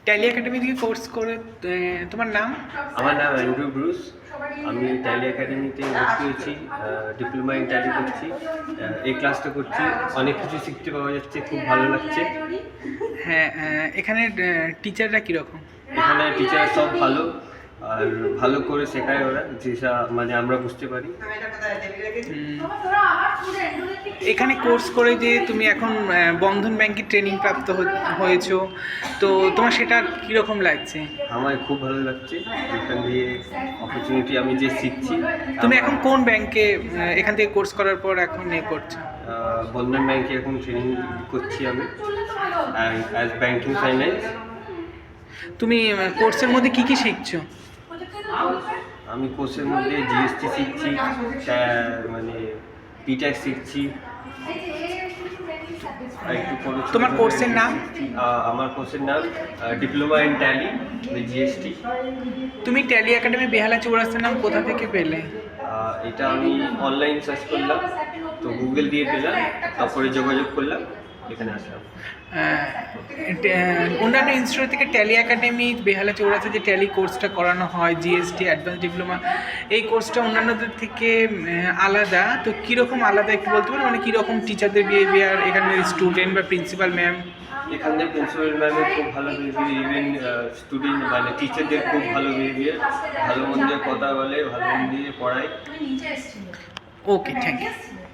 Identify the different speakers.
Speaker 1: Tally academy থেকে course করে তোমার নাম?
Speaker 2: আমার নাম অ্যান্ড্রু ব্রুস। আমি ট্যালি একাডেমিতে ভর্তি হয়েছি, ডিপ্লোমা ইন ট্যালি করছি, এই ক্লাসটা করছি। অনেক কিছু শিখতে পাওয়া যাচ্ছে, খুব ভালো লাগছে।
Speaker 1: হ্যাঁ, এখানে টিচাররা কীরকম?
Speaker 2: এখানে টিচার সব ভালো, আর ভালো করে শেখায় ওরা, যেসা মানে আমরা বুঝতে পারি।
Speaker 1: এখানে কোর্স করে যে তুমি এখন বন্ধন ব্যাংকের ট্রেনিং প্রাপ্ত হয়েছো, তো তোমার সেটা কীরকম লাগছে?
Speaker 2: আমার খুব ভালো লাগছে, এখান দিয়ে অপরচুনিটি আমি যে শিখছি।
Speaker 1: তুমি এখন কোন ব্যাংকে এখান থেকে কোর্স করার পর এখন করছো?
Speaker 2: বন্ধন ব্যাংকে এখন ট্রেনিং করছি আমি, অ্যাজ ব্যাংকিং ফাইন্যান্স।
Speaker 1: তুমি কোর্সের মধ্যে কি কি শিখছো?
Speaker 2: আমি কোর্সের মধ্যে জিএসটি শিখছি, মানে পিট্যাক্স শিখছি।
Speaker 1: তোমার কোর্সের নাম?
Speaker 2: আমার কোর্সের নাম diploma in tally with GST.
Speaker 1: তুমি ট্যালি একাডেমি বেহালা চৌরাস্তার নাম কোথা থেকে পেলে?
Speaker 2: এটা আমি অনলাইন সার্চ করলাম, তো গুগল দিয়ে পেলাম, তারপরে যোগাযোগ করলাম, এখানে আসলাম।
Speaker 1: অন্যান্য ইনস্টিটিউট থেকে ট্যালি একাডেমি বেহালা চৌরাস্তা যে ট্যালি কোর্সটা করানো হয়, জিএসটি অ্যাডভান্স ডিপ্লোমা, এই কোর্সটা অন্যান্যদের থেকে আলাদা। তো কীরকম আলাদা একটু বলতে পারো? মানে কীরকম টিচারদের বিহেভিয়ার, এখানের স্টুডেন্ট বা প্রিন্সিপাল ম্যাম?
Speaker 2: এখানে প্রিন্সিপাল ম্যামের খুব ভালো বিহেভিয়ার, ইভেন স্টুডেন্ট মানে টিচারদের খুব ভালো বিহেভিয়ার, ভালো মন দিয়ে কথা বলে, ভালো মন দিয়ে পড়ায়।
Speaker 1: ওকে, থ্যাংক ইউ।